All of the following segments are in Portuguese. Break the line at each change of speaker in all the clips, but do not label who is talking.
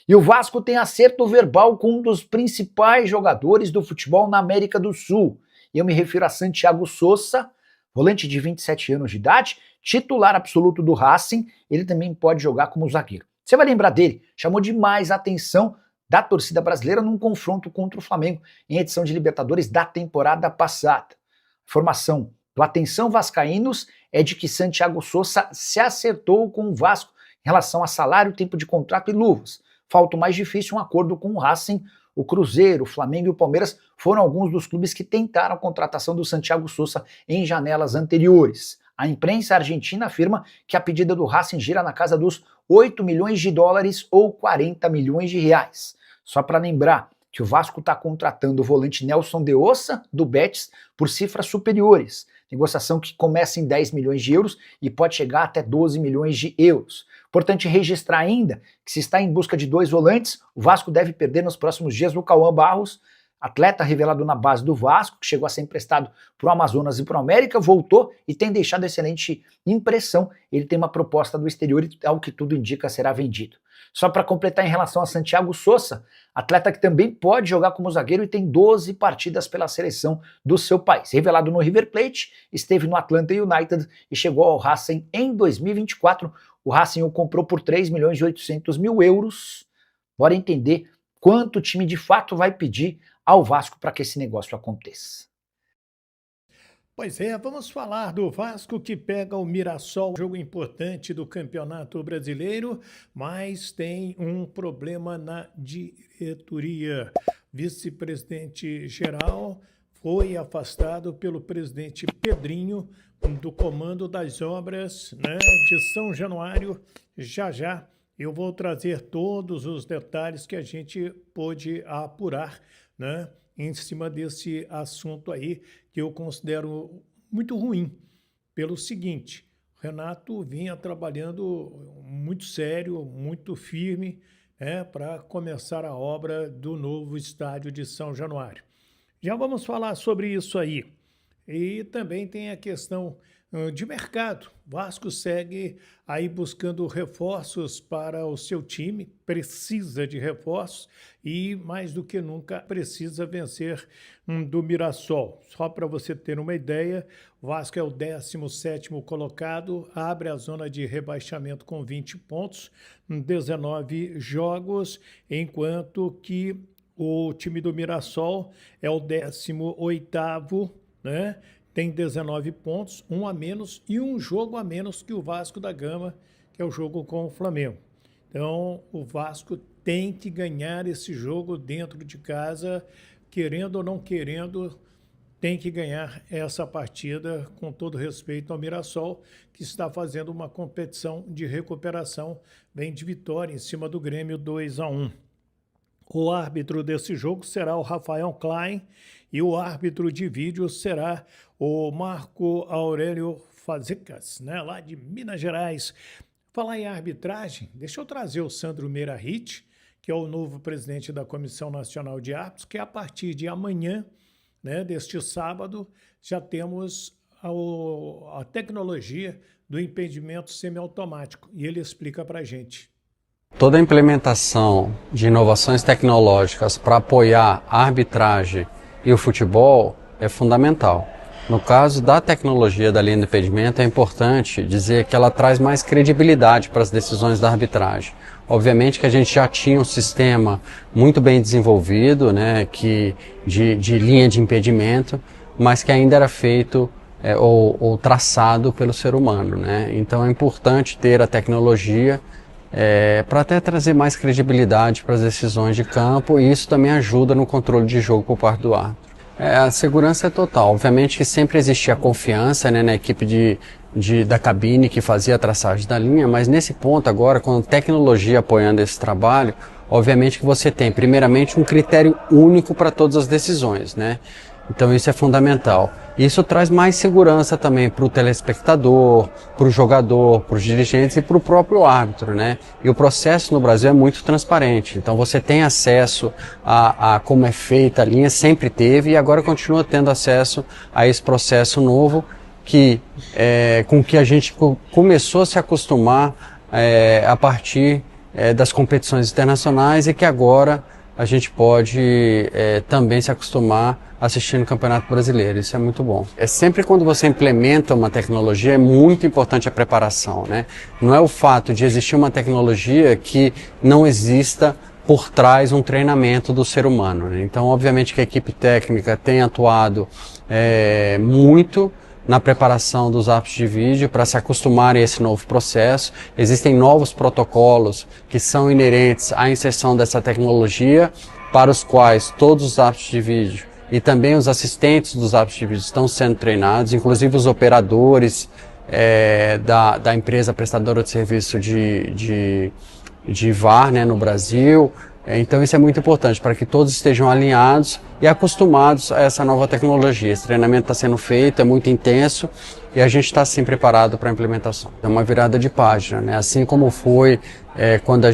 E o Vasco tem acerto verbal com um dos principais jogadores do futebol na América do Sul. E eu me refiro a Santiago Sousa, volante de 27 anos de idade, titular absoluto do Racing. Ele também pode jogar como zagueiro. Você vai lembrar dele, chamou demais a atenção da torcida brasileira num confronto contra o Flamengo em edição de Libertadores da temporada passada. A informação do Atenção Vascaínos é de que Santiago Sousa se acertou com o Vasco em relação a salário, tempo de contrato e luvas. Falta o mais difícil, um acordo com o Racing. O Cruzeiro, o Flamengo e o Palmeiras foram alguns dos clubes que tentaram a contratação do Santiago Sousa em janelas anteriores. A imprensa argentina afirma que a pedida do Racing gira na casa dos 8 milhões de dólares ou 40 milhões de reais. Só para lembrar que o Vasco está contratando o volante Nelson de Ossa, do Betis, por cifras superiores. Negociação que começa em 10 milhões de euros e pode chegar até 12 milhões de euros. Importante registrar ainda que se está em busca de 2 volantes, o Vasco deve perder nos próximos dias o Cauã Barros, atleta revelado na base do Vasco, que chegou a ser emprestado para o Amazonas e para o América, voltou e tem deixado excelente impressão. Ele tem uma proposta do exterior e, ao que tudo indica, será vendido. Só para completar em relação a Santiago Sousa, atleta que também pode jogar como zagueiro e tem 12 partidas pela seleção do seu país. Revelado no River Plate, esteve no Atlanta United e chegou ao Racing em 2024. O Racing o comprou por 3 milhões e 800 mil euros. Bora entender quanto o time de fato vai pedir ao Vasco para que esse negócio aconteça.
Pois é, vamos falar do Vasco que pega o Mirassol, jogo importante do Campeonato Brasileiro, mas tem um problema na diretoria. Vice-presidente geral foi afastado pelo presidente Pedrinho do comando das obras, de São Januário. Já eu vou trazer todos os detalhes que a gente pôde apurar, em cima desse assunto aí, que eu considero muito ruim. Pelo seguinte, o Renato vinha trabalhando muito sério, muito firme, para começar a obra do novo estádio de São Januário. Já vamos falar sobre isso aí. E também tem a questão de mercado. Vasco segue aí buscando reforços para o seu time, precisa de reforços e, mais do que nunca, precisa vencer do Mirassol. Só para você ter uma ideia, o Vasco é o 17º colocado, abre a zona de rebaixamento com 20 pontos, 19 jogos, enquanto que o time do Mirassol é o 18º, tem 19 pontos, um a menos e um jogo a menos que o Vasco da Gama, que é o jogo com o Flamengo. Então, o Vasco tem que ganhar esse jogo dentro de casa, querendo ou não querendo, tem que ganhar essa partida, com todo respeito ao Mirassol, que está fazendo uma competição de recuperação, vem de vitória em cima do Grêmio 2-1. O árbitro desse jogo será o Rafael Klein e o árbitro de vídeo será o Marco Aurélio Fazecas, lá de Minas Gerais. Falar em arbitragem, deixa eu trazer o Sandro Meirahit, que é o novo presidente da Comissão Nacional de Árbitros, que a partir de amanhã, deste sábado, já temos a tecnologia do impedimento semiautomático. E ele explica para a gente.
Toda a implementação de inovações tecnológicas para apoiar a arbitragem e o futebol é fundamental. No caso da tecnologia da linha de impedimento, é importante dizer que ela traz mais credibilidade para as decisões da arbitragem. Obviamente que a gente já tinha um sistema muito bem desenvolvido, de linha de impedimento, mas que ainda era feito ou traçado pelo ser humano, Então é importante ter a tecnologia para até trazer mais credibilidade para as decisões de campo, e isso também ajuda no controle de jogo por parte do árbitro. A segurança é total. Obviamente que sempre existia confiança na equipe da cabine que fazia a traçagem da linha, mas nesse ponto agora, com a tecnologia apoiando esse trabalho, obviamente que você tem primeiramente um critério único para todas as decisões, Então isso é fundamental. Isso traz mais segurança também para o telespectador, para o jogador, para os dirigentes e para o próprio árbitro, E o processo no Brasil é muito transparente. Então você tem acesso a como é feita a linha, sempre teve e agora continua tendo acesso a esse processo novo com que a gente começou a se acostumar a partir das competições internacionais e que agora a gente pode também se acostumar assistindo o Campeonato Brasileiro. Isso é muito bom. Sempre quando você implementa uma tecnologia, é muito importante a preparação, né? Não é o fato de existir uma tecnologia que não exista por trás um treinamento do ser humano, né? Então, obviamente que a equipe técnica tem atuado muito na preparação dos árbitros de vídeo para se acostumarem a esse novo processo. Existem novos protocolos que são inerentes à inserção dessa tecnologia, para os quais todos os árbitros de vídeo e também os assistentes dos árbitros de vídeo estão sendo treinados, inclusive os operadores da empresa prestadora de serviço de VAR, né, no Brasil. Então isso é muito importante para que todos estejam alinhados e acostumados a essa nova tecnologia. Esse treinamento está sendo feito, é muito intenso e a gente está sim preparado para a implementação. É uma virada de página, né? Assim como foi quando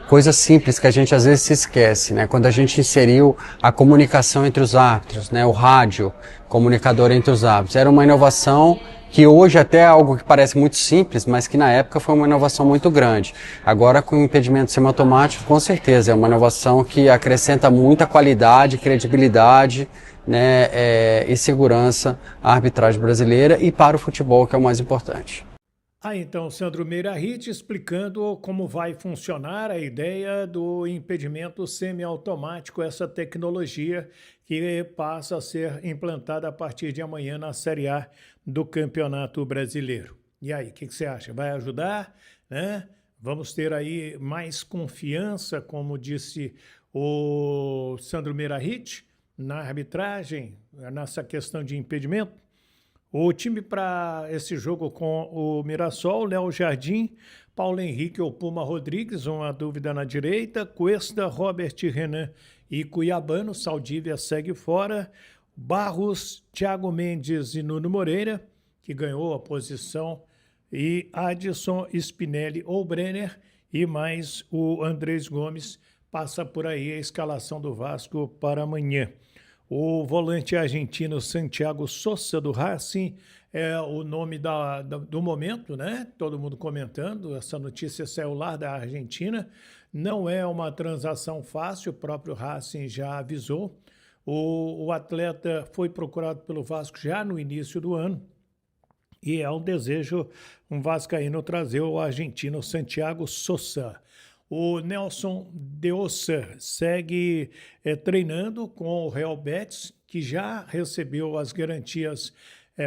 coisas simples que a gente às vezes se esquece, né? Quando a gente inseriu a comunicação entre os árbitros, né? O rádio comunicador entre os árbitros. Era uma inovação que hoje até é algo que parece muito simples, mas que na época foi uma inovação muito grande. Agora, com o impedimento semiautomático, com certeza, é uma inovação que acrescenta muita qualidade, credibilidade, né, e segurança à arbitragem brasileira e para o futebol, que é o mais importante.
Então, Sandro Meirahit explicando como vai funcionar a ideia do impedimento semiautomático, essa tecnologia que passa a ser implantada a partir de amanhã na Série A do Campeonato Brasileiro. E aí, o que você acha? Vai ajudar, né? Vamos ter aí mais confiança, como disse o Sandro Meirahit, na arbitragem, nessa questão de impedimento? O time para esse jogo com o Mirassol, Léo Jardim, Paulo Henrique ou Puma Rodrigues, uma dúvida na direita, Cuesta, Robert Renan e Cuiabano, Saldívia segue fora, Barros, Thiago Mendes e Nuno Moreira, que ganhou a posição, e Adson, Spinelli ou Brenner, e mais o Andrés Gomes passa por aí a escalação do Vasco para amanhã. O volante argentino Santiago Sosa, do Racing, é o nome do momento, né? Todo mundo comentando, essa notícia saiu lá da Argentina. Não é uma transação fácil, o próprio Racing já avisou. O atleta foi procurado pelo Vasco já no início do ano e é um desejo, um vascaíno, trazer o argentino Santiago Sosa. O Nelson de Ossa segue treinando com o Real Betis, que já recebeu as garantias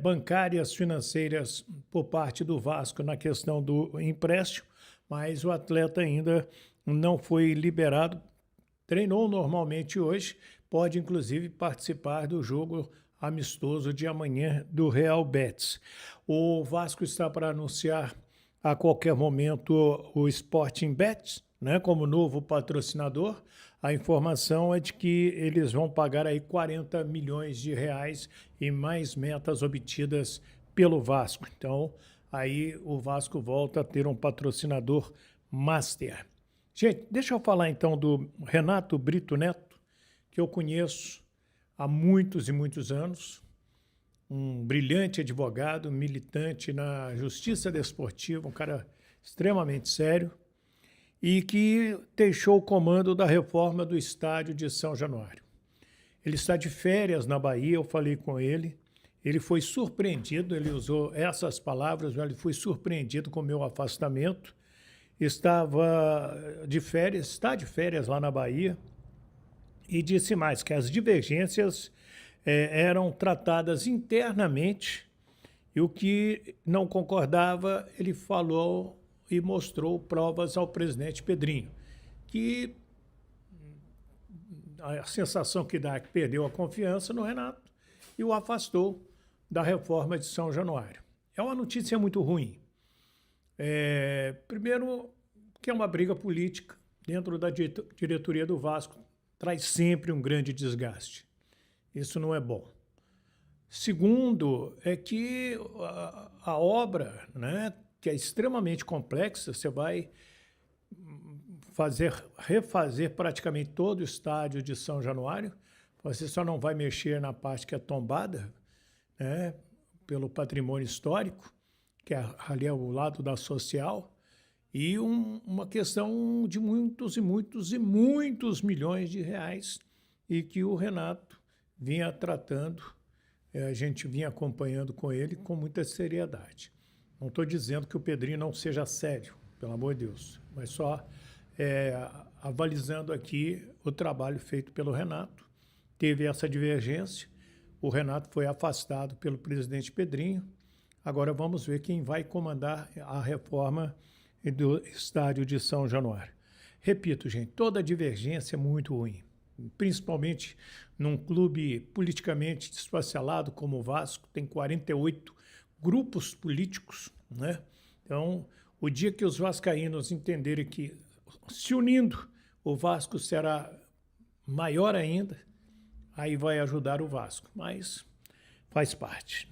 bancárias, financeiras por parte do Vasco na questão do empréstimo, mas o atleta ainda não foi liberado. Treinou normalmente hoje, pode inclusive participar do jogo amistoso de amanhã do Real Betis. O Vasco está para anunciar a qualquer momento o Sporting Bet, né, como novo patrocinador. A informação é de que eles vão pagar aí 40 milhões de reais e mais metas obtidas pelo Vasco. Então, aí o Vasco volta a ter um patrocinador master. Gente, deixa eu falar então do Renato Brito Neto, que eu conheço há muitos e muitos anos, um brilhante advogado, militante na justiça desportiva, um cara extremamente sério, e que deixou o comando da reforma do estádio de São Januário. Ele está de férias na Bahia, eu falei com ele, ele foi surpreendido, ele usou essas palavras, ele foi surpreendido com o meu afastamento, estava de férias, está de férias lá na Bahia, e disse mais, que as divergências eram tratadas internamente e o que não concordava, ele falou e mostrou provas ao presidente Pedrinho, que a sensação que dá é que perdeu a confiança no Renato e o afastou da reforma de São Januário. É uma notícia muito ruim. Primeiro, que é uma briga política dentro da diretoria do Vasco, traz sempre um grande desgaste. Isso não é bom. Segundo, é que a obra, né, que é extremamente complexa, você vai refazer praticamente todo o estádio de São Januário, você só não vai mexer na parte que é tombada, né, pelo patrimônio histórico, que ali é o lado da social, e uma questão de muitos e muitos e muitos milhões de reais, e que o Renato vinha tratando, a gente vinha acompanhando com ele com muita seriedade. Não estou dizendo que o Pedrinho não seja sério, pelo amor de Deus, mas só avalizando aqui o trabalho feito pelo Renato. Teve essa divergência, o Renato foi afastado pelo presidente Pedrinho. Agora vamos ver quem vai comandar a reforma do estádio de São Januário. Repito, gente, toda divergência é muito ruim, principalmente num clube politicamente desfacelado como o Vasco, tem 48 grupos políticos, né? Então, o dia que os vascaínos entenderem que, se unindo, o Vasco será maior ainda, aí vai ajudar o Vasco, mas faz parte.